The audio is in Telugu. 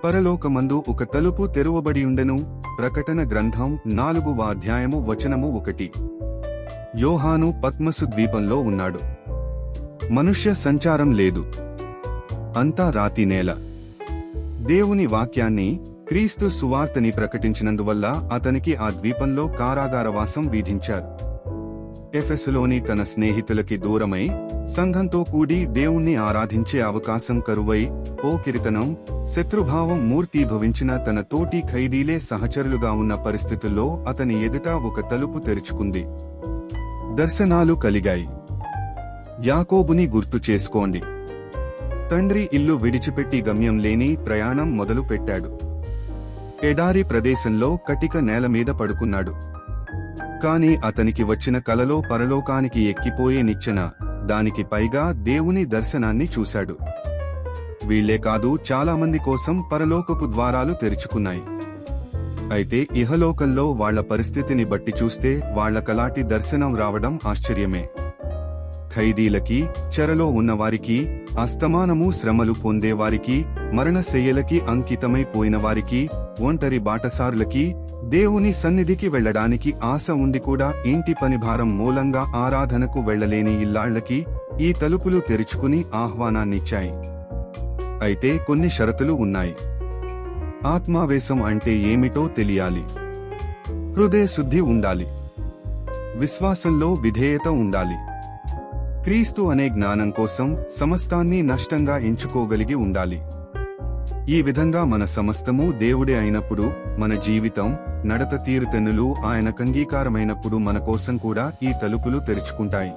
పరలోకమందు ఒక తలుపు తెరువబడియుండెను. ప్రకటన గ్రంథం 4వ అధ్యాయము వచనము 1. యోహాను పత్మసు ద్వీపంలో ఉన్నాడు. మనుష్య సంచారం లేదు. అంతా రాతి నేల. దేవుని వాక్యాన్ని, క్రీస్తు సువార్తని ప్రకటించినందువల్ల అతనికి ఆ ద్వీపంలో కారాగారవాసం విధించారు. ఎఫెసులోని తన స్నేహితులకి దూరమై సంఘంతో కూడి దేవుణ్ణి ఆరాధించే అవకాశం కరువై కీర్తనం శత్రుభావం మూర్తీభవించిన తన తోటి ఖైదీలే సహచరులుగా ఉన్న పరిస్థితుల్లో అతని ఎదుట ఒక తలుపు తెరుచుకుంది. దర్శనాలు కలిగాయి. యాకోబుని గుర్తు చేసుకోండి. తండ్రి ఇల్లు విడిచిపెట్టి గమ్యం లేని ప్రయాణం మొదలు పెట్టాడు. ఎడారి ప్రదేశంలో కటిక నేల మీద పడుకున్నాడు. కాని అతనికి వచ్చిన కలలో పరలోకానికి ఎక్కిపోయే నిచ్చెన, దానికి పైగా దేవుని దర్శనాన్ని చూశాడు. వీళ్లే కాదు, చాలామంది కోసం పరలోకపు ద్వారాలు తెరుచుకున్నాయి. అయితే ఇహలోకంలో వాళ్ల పరిస్థితిని బట్టి చూస్తే వాళ్లకలాంటి దర్శనం రావడం ఆశ్చర్యమే. ఖైదీలకి, చెరలో ఉన్నవారికి, అస్తమానము శ్రమలు పొందేవారికి, మరణశయ్యలకి అంకితమైపోయిన వారికి, ఒంటరి బాటసారులకి, దేవుని సన్నిధికి వెళ్లడానికి ఆశ ఉండి కూడా ఇంటి పనిభారం మూలంగా ఆరాధనకు వెళ్లలేని ఇల్లాళ్లకి ఈ తలుపులు తెరుచుకుని ఆహ్వానాన్నిచ్చాయి. అయితే కొన్ని షరతులు ఉన్నాయి. ఆత్మావేశం అంటే ఏమిటో తెలియాలి. హృదయ శుద్ధి ఉండాలి. విశ్వాసంలో విధేయత ఉండాలి. క్రీస్తు అనే జ్ఞానం కోసం సమస్తాన్ని నష్టంగా ఎంచుకోగలిగి ఉండాలి. ఈ విధంగా మన సమస్తము దేవుడే అయినప్పుడు, మన జీవితం, నడత తీరుతెన్నులు ఆయనకంగీకారమైనప్పుడు మన కోసం కూడా ఈ తలుపులు తెరుచుకుంటాయి.